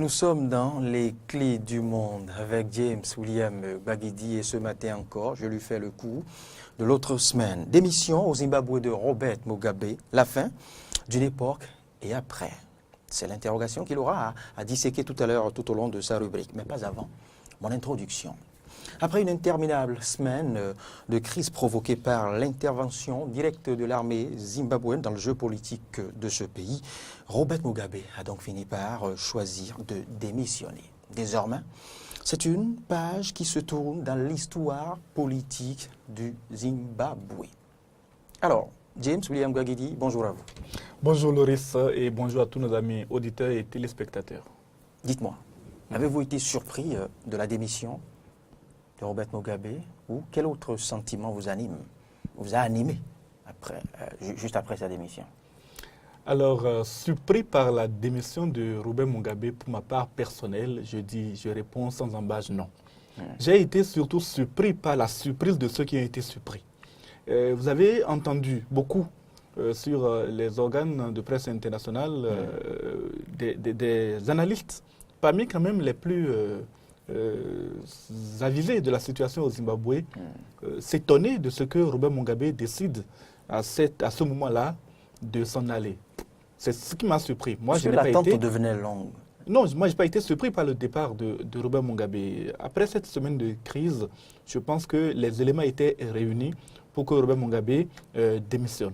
Nous sommes dans les clés du monde avec James William Gbagidi et ce matin encore, je lui fais le coup de l'autre semaine. Démission au Zimbabwe de Robert Mugabe, la fin d'une époque et après. C'est l'interrogation qu'il aura à disséquer tout à l'heure tout au long de sa rubrique, mais pas avant mon introduction. Après une interminable semaine de crise provoquée par l'intervention directe de l'armée zimbabwéenne dans le jeu politique de ce pays, Robert Mugabe a donc fini par choisir de démissionner. Désormais, c'est une page qui se tourne dans l'histoire politique du Zimbabwe. Alors, James William Gbagidi, bonjour à vous. Bonjour Loris et bonjour à tous nos amis auditeurs et téléspectateurs. Dites-moi, avez-vous été surpris de la démission de Robert Mugabe ou quel autre sentiment vous a animé juste après sa démission? Alors, surpris par la démission de Robert Mugabe, pour ma part personnelle, je réponds sans embâche non. J'ai été surtout surpris par la surprise de ceux qui ont été surpris. Vous avez entendu beaucoup sur les organes de presse internationale des analystes, parmi quand même les plus avisés de la situation au Zimbabwe, s'étonner de ce que Robert Mugabe décide à ce moment-là de s'en aller. C'est ce qui m'a surpris. Moi, je n'ai pas été... devenait longue. Non, moi, je n'ai pas été surpris par le départ de Robert Mugabe. Après cette semaine de crise, je pense que les éléments étaient réunis pour que Robert Mugabe démissionne.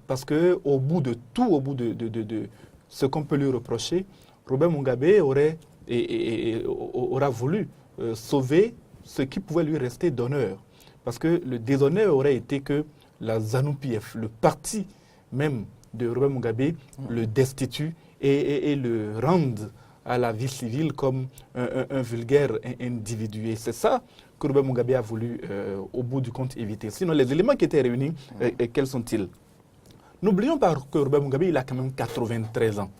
Parce qu'au bout de tout, au bout de ce qu'on peut lui reprocher, Robert Mugabe aura voulu sauver ce qui pouvait lui rester d'honneur. Parce que le déshonneur aurait été que la ZANU-PF, le parti même de Robert Mugabe, le destitue et le rende à la vie civile comme un vulgaire individu. Et c'est ça que Robert Mugabe a voulu, au bout du compte, éviter. Sinon, les éléments qui étaient réunis, quels sont-ils? N'oublions pas que Robert Mugabe, il a quand même 93 ans.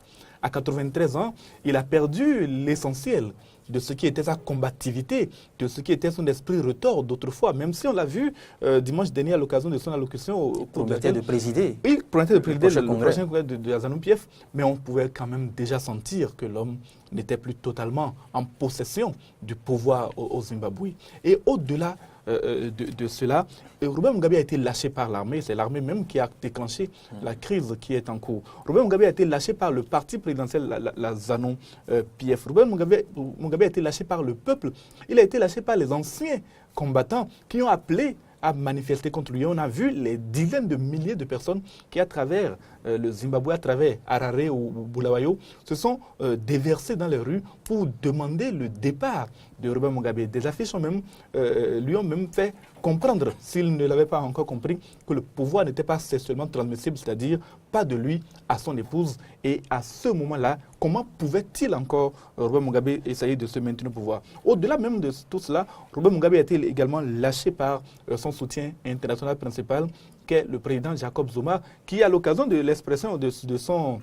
À 93 ans, il a perdu l'essentiel de ce qui était sa combativité, de ce qui était son esprit retors d'autrefois, même si on l'a vu dimanche dernier à l'occasion de son allocution au promettait de présider. Oui, promettait de présider le prochain congrès de la ZANU-PF, mais on pouvait quand même déjà sentir que l'homme n'était plus totalement en possession du pouvoir au Zimbabwe. Et au-delà de cela, Robert Mugabe a été lâché par l'armée. C'est l'armée même qui a déclenché la crise qui est en cours. Robert Mugabe a été lâché par le parti présidentiel, la ZANU-PF. Robert Mugabe a été lâché par le peuple. Il a été lâché par les anciens combattants qui ont appelé à manifester contre lui. On a vu les dizaines de milliers de personnes qui, à travers le Zimbabwe, à travers Harare ou Bulawayo, se sont déversées dans les rues pour demander le départ de Robert Mugabe. Des affiches lui ont même fait comprendre, s'il ne l'avait pas encore compris, que le pouvoir n'était pas sexuellement transmissible, c'est-à-dire pas de lui à son épouse. Et à ce moment-là, comment pouvait-il encore, Robert Mugabe, essayer de se maintenir au pouvoir? Au-delà même de tout cela, Robert Mugabe a été également lâché par son soutien international principal, qu'est le président Jacob Zuma, qui, à l'occasion de l'expression de son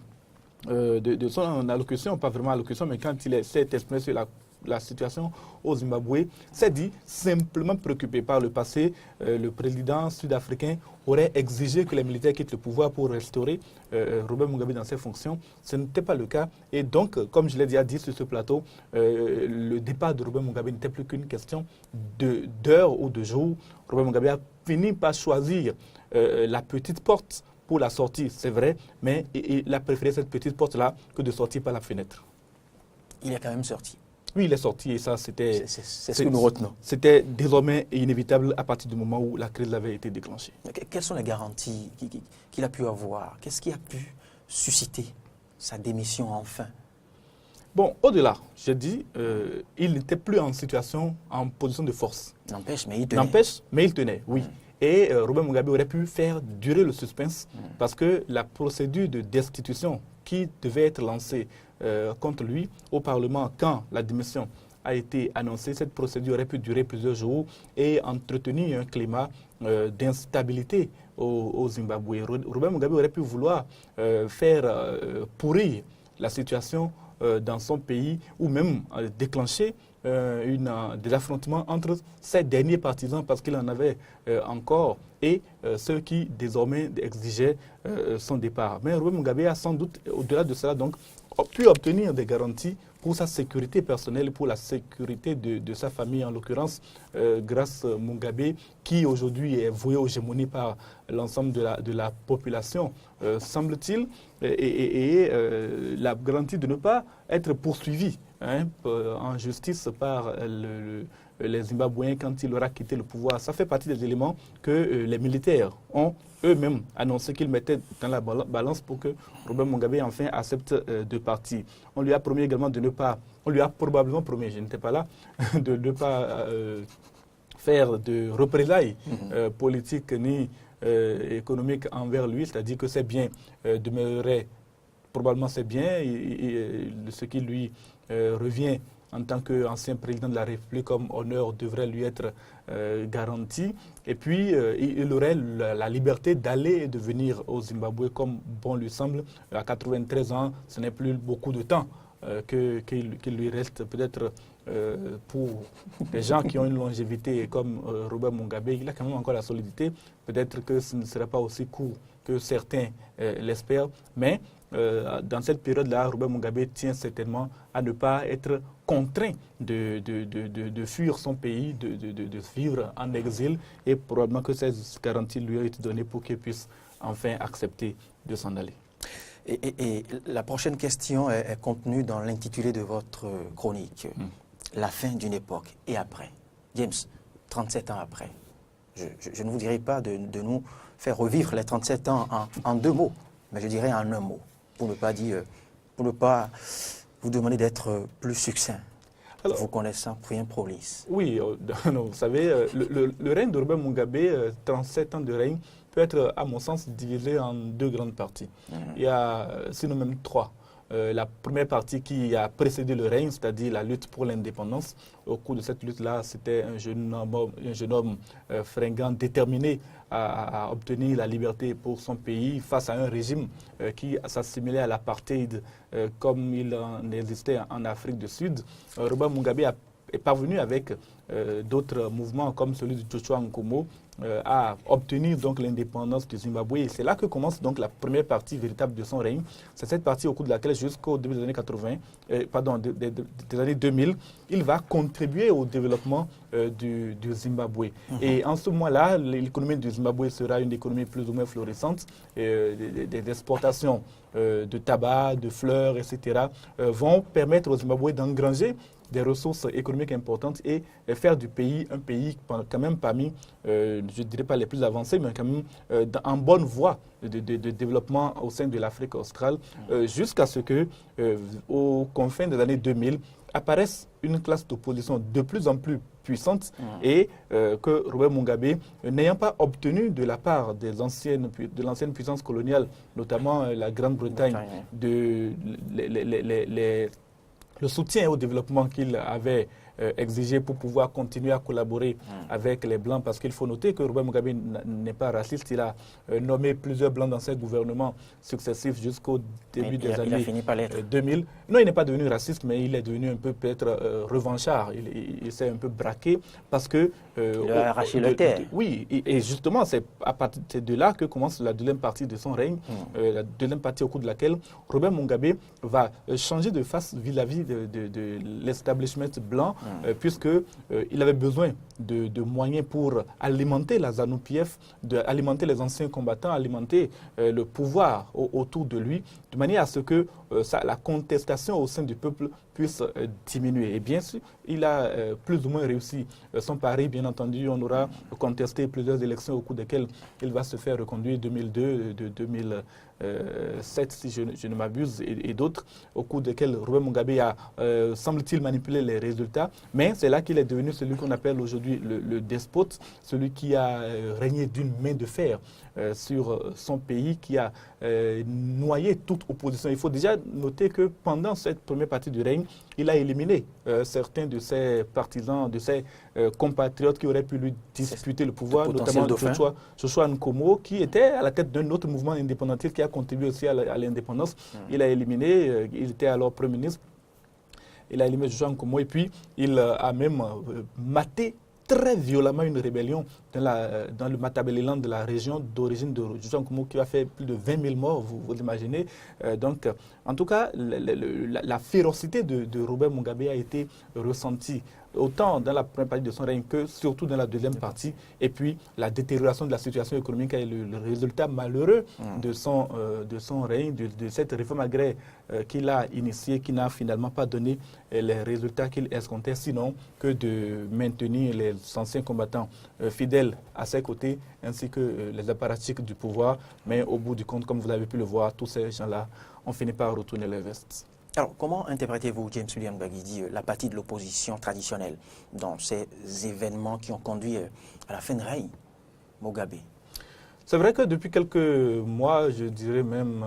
allocution, pas vraiment allocution, mais quand il s'est exprimé sur la situation au Zimbabwe, s'est dit simplement préoccupé par le passé. Le président sud-africain aurait exigé que les militaires quittent le pouvoir pour restaurer Robert Mugabe dans ses fonctions. Ce n'était pas le cas. Et donc, comme je l'ai déjà dit sur ce plateau, le départ de Robert Mugabe n'était plus qu'une question d'heures ou de jours. Robert Mugabe a fini par choisir la petite porte pour la sortie, c'est vrai, mais il a préféré cette petite porte-là que de sortir par la fenêtre. Il est quand même sorti. Oui, il est sorti et ça, c'était... C'est ce que nous retenons. C'était désormais inévitable à partir du moment où la crise avait été déclenchée. Quelles sont les garanties qu'il a pu avoir? Qu'est-ce qui a pu susciter sa démission enfin? Bon, au-delà, je dis, il n'était plus en position de force. N'empêche, mais il tenait. N'empêche, mais il tenait, oui. Et Robert Mugabe aurait pu faire durer le suspense parce que la procédure de destitution qui devait être lancée contre lui au Parlement quand la démission a été annoncée, cette procédure aurait pu durer plusieurs jours et entretenir un climat d'instabilité au Zimbabwe. Robert Mugabe aurait pu vouloir faire pourrir la situation dans son pays ou même déclencher des affrontements entre ses derniers partisans parce qu'il en avait encore et ceux qui désormais exigeaient son départ. Mais Robert Mugabe a sans doute, au-delà de cela, donc, pu obtenir des garanties pour sa sécurité personnelle, pour la sécurité de sa famille, en l'occurrence, grâce à Mugabe, qui aujourd'hui est voué aux gémonies par l'ensemble de la population, semble-t-il, et la garantie de ne pas être poursuivi en justice par les Zimbabwéens quand il aura quitté le pouvoir. Ça fait partie des éléments que les militaires ont eux-mêmes annoncé qu'ils mettaient dans la balance pour que Robert Mugabe enfin accepte de partir. On lui a promis également de ne pas, on lui a probablement promis, je n'étais pas là, de ne pas faire de représailles politiques ni économiques envers lui, c'est-à-dire que ses biens demeureraient, probablement ses biens, ce qui lui revient en tant qu'ancien président de la République comme honneur devrait lui être garanti. Et puis, il aurait la liberté d'aller et de venir au Zimbabwe comme bon lui semble. À 93 ans, ce n'est plus beaucoup de temps qu'il lui reste peut-être pour des gens qui ont une longévité comme Robert Mugabe. Il a quand même encore la solidité. Peut-être que ce ne sera pas aussi court que certains l'espèrent, mais dans cette période-là, Robert Mugabe tient certainement à ne pas être contraint de fuir son pays, de vivre en exil, et probablement que ces garanties lui ont été données pour qu'il puisse enfin accepter de s'en aller. Et la prochaine question est contenue dans l'intitulé de votre chronique, La fin d'une époque et après. James, 37 ans après, je ne vous dirai pas de nous faire revivre les 37 ans en 2 mots, mais je dirais en 1 mot, pour ne pas vous demander d'être plus succinct, alors, vous connaissant bien prolixe. Oui, vous savez, le règne de Robert Mugabe, 37 ans de règne, peut être, à mon sens, divisé en 2 grandes parties. Il y a, sinon même 3. La première partie qui a précédé le règne, c'est-à-dire la lutte pour l'indépendance. Au cours de cette lutte-là, c'était un jeune homme fringant, déterminé à obtenir la liberté pour son pays face à un régime qui s'assimilait à l'apartheid comme il en existait en Afrique du Sud. Robert Mugabe est parvenu avec d'autres mouvements comme celui de Joshua Nkomo à obtenir donc l'indépendance du Zimbabwe. Et c'est là que commence donc la première partie véritable de son règne. C'est cette partie au cours de laquelle jusqu'au début des années 80, des années 2000, il va contribuer au développement du Zimbabwe. Et en ce moment-là, l'économie du Zimbabwe sera une économie plus ou moins florissante. Des exportations de tabac, de fleurs, etc. Vont permettre au Zimbabwe d'engranger des ressources économiques importantes et faire du pays un pays quand même parmi, je ne dirais pas les plus avancés, mais quand même en bonne voie de développement au sein de l'Afrique australe, jusqu'à ce que, aux confins des années 2000, apparaisse une classe d'opposition de plus en plus puissante et que Robert Mugabe, n'ayant pas obtenu de la part de l'ancienne puissance coloniale, notamment la Grande-Bretagne, le soutien au développement qu'il avait exigé pour pouvoir continuer à collaborer avec les Blancs, parce qu'il faut noter que Robert Mugabe n'est pas raciste. Il a nommé plusieurs Blancs dans ses gouvernements successifs jusqu'au début des années 2000. Non, il n'est pas devenu raciste, mais il est devenu un peu peut-être revanchard. Il s'est un peu braqué parce que... il a arraché le terre. Oui, et justement, c'est à partir de là que commence la deuxième partie de son règne, la deuxième partie au cours de laquelle Robert Mugabe va changer de face vis-à-vis de l'establishment blanc, puisqu'il avait besoin de moyens pour alimenter la ZANU-PF, alimenter les anciens combattants, alimenter le pouvoir autour de lui, de manière à ce que la contestation au sein du peuple puisse diminuer. Et bien sûr, il a plus ou moins réussi son pari. Bien entendu, on aura contesté plusieurs élections au cours desquelles il va se faire reconduire 2002, 2007, si je ne m'abuse, et d'autres, au cours desquels Robert Mugabe a, semble-t-il, manipulé les résultats. Mais c'est là qu'il est devenu celui qu'on appelle aujourd'hui le despote, celui qui a régné d'une main de fer sur son pays, qui a noyé toute opposition. Il faut déjà noter que pendant cette première partie du règne, il a éliminé certains de ses partisans, de ses compatriotes qui auraient pu lui disputer le pouvoir, notamment Joshua Nkomo, qui était à la tête d'un autre mouvement indépendantiste qui a contribué aussi à l'indépendance. Il a éliminé, il était alors Premier ministre, il a éliminé Joshua Nkomo et puis il a même maté très violemment une rébellion dans le Matabeleland de la région d'origine de Djokongo, qui a fait plus de 20 000 morts, vous imaginez. Donc, en tout cas, la férocité de Robert Mugabe a été ressentie autant dans la première partie de son règne que surtout dans la deuxième partie. Et puis, la détérioration de la situation économique est le résultat malheureux de son règne, de cette réforme agraire qu'il a initiée, qui n'a finalement pas donné les résultats qu'il escomptait, sinon que de maintenir les anciens combattants fidèles à ses côtés, ainsi que les apparatchiks du pouvoir. Mais au bout du compte, comme vous avez pu le voir, tous ces gens-là ont fini par retourner les vestes. Alors, comment interprétez-vous, James William Gbagidi, la partie de l'opposition traditionnelle dans ces événements qui ont conduit à la fin de règne Mugabe? C'est vrai que depuis quelques mois, je dirais même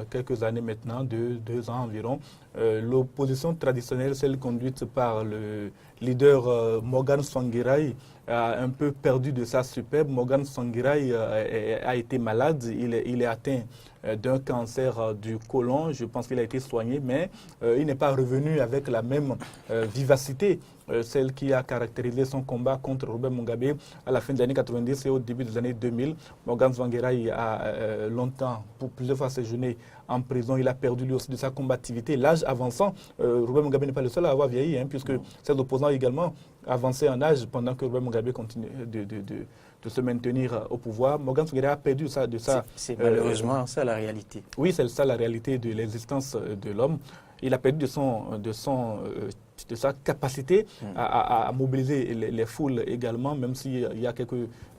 quelques années maintenant, 2 ans environ, l'opposition traditionnelle, celle conduite par le leader Morgan Tsvangirai, a un peu perdu de sa superbe. Morgan Tsvangirai a été malade, il est atteint d'un cancer du côlon. Je pense qu'il a été soigné, mais il n'est pas revenu avec la même vivacité, celle qui a caractérisé son combat contre Robert Mugabe à la fin des années 90 et au début des années 2000. Morgan Tsvangirai a longtemps, pour plusieurs fois séjourné en prison. Il a perdu lui aussi de sa combativité. L'âge avançant, Robert Mugabe n'est pas le seul à avoir vieilli, puisque ses opposants également avançaient en âge pendant que Robert Mugabe continue de se maintenir au pouvoir. Morgan Tsvangirai a perdu de sa... C'est malheureusement ça la réalité. Oui, c'est ça la réalité de l'existence de l'homme. Il a perdu de sa capacité à mobiliser les foules également, même s'il y a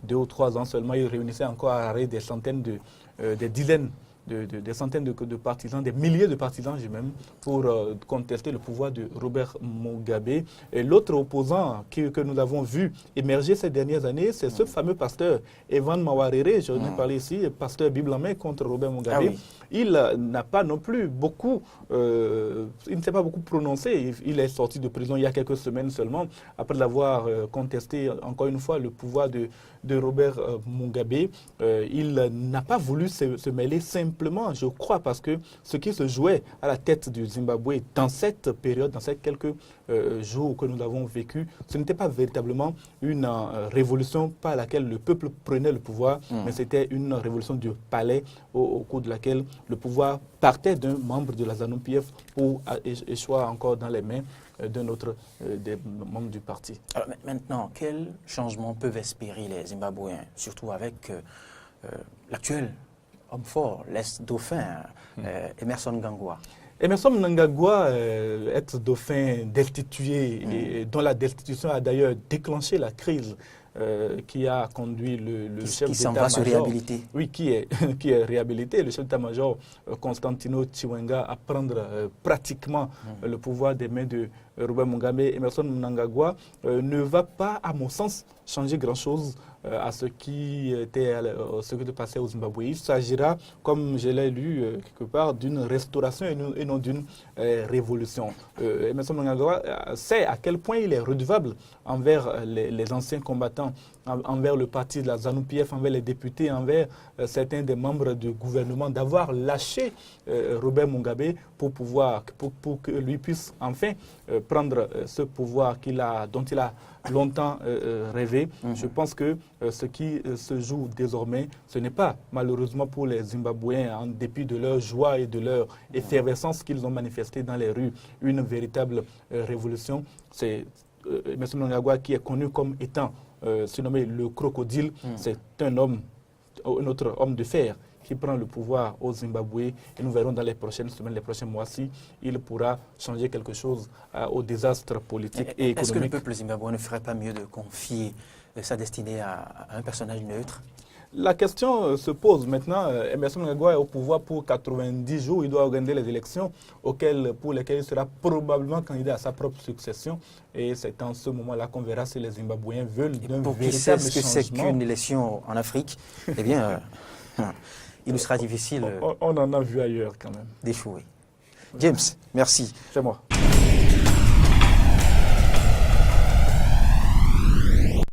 2 ou 3 ans seulement, il réunissait encore à arrêt des centaines, des dizaines, des centaines de partisans, des milliers de partisans même, pour contester le pouvoir de Robert Mugabe. Et l'autre opposant que nous avons vu émerger ces dernières années, c'est ce fameux pasteur Evan Mawarire, j'en ai parlé ici, pasteur Bible en main contre Robert Mugabe. Ah oui. Il n'a pas non plus beaucoup, il ne s'est pas beaucoup prononcé. Il est sorti de prison il y a quelques semaines seulement, après avoir contesté encore une fois le pouvoir de Robert Mugabe. Il n'a pas voulu se mêler simplement, je crois, parce que ce qui se jouait à la tête du Zimbabwe dans cette période, dans ces quelques jours que nous avons vécu, ce n'était pas véritablement une révolution par laquelle le peuple prenait le pouvoir, mais c'était une révolution du palais au cours de laquelle le pouvoir partait d'un membre de la ZANU-PF pour échouer encore dans les mains d'un autre des membres du parti. Alors maintenant, quels changements peuvent espérer les Zimbabwéens, surtout avec l'actuel homme fort, l'ex-dauphin, Emmerson Mnangagwa? Emmerson Mnangagwa, ex-dauphin destitué, et dont la destitution a d'ailleurs déclenché la crise qui a conduit le chef d'état-major, oui, qui est réhabilité, le chef d'état-major Constantino Chiwenga, à prendre pratiquement le pouvoir des mains de Robert Mugabe. Emmerson Mnangagwa ne va pas, à mon sens, changer grand-chose à ce qui passait au Zimbabwe. Il s'agira, comme je l'ai lu quelque part, d'une restauration et non d'une révolution. Emmerson Mnangagwa sait à quel point il est redevable envers les anciens combattants, envers le parti de la ZANU-PF, envers les députés, envers certains des membres du gouvernement, d'avoir lâché Robert Mugabe pour que lui puisse enfin prendre ce pouvoir dont il a longtemps rêvé. Je pense que ce qui se joue désormais, ce n'est pas malheureusement pour les Zimbabwéens, en dépit de leur joie et de leur effervescence qu'ils ont manifesté dans les rues, une véritable révolution. C'est Emmerson Mnangagwa qui est connu comme étant surnommé le crocodile. C'est un autre homme de fer qui prend le pouvoir au Zimbabwe, et nous verrons dans les prochaines semaines, les prochains mois, si il pourra changer quelque chose au désastre politique et économique. Est-ce que le peuple zimbabwéen ne ferait pas mieux de confier sa destinée à un personnage neutre? La question se pose maintenant. Emmerson Mnangagwa est au pouvoir pour 90 jours. Il doit organiser les élections pour lesquelles il sera probablement candidat à sa propre succession. Et c'est en ce moment-là qu'on verra si les Zimbabwéens veulent d'un véritable changement. Pour qu'ils sachent ce que c'est qu'une élection en Afrique, eh bien, il nous sera difficile on en a vu ailleurs quand même d'échouer. James, merci. C'est moi.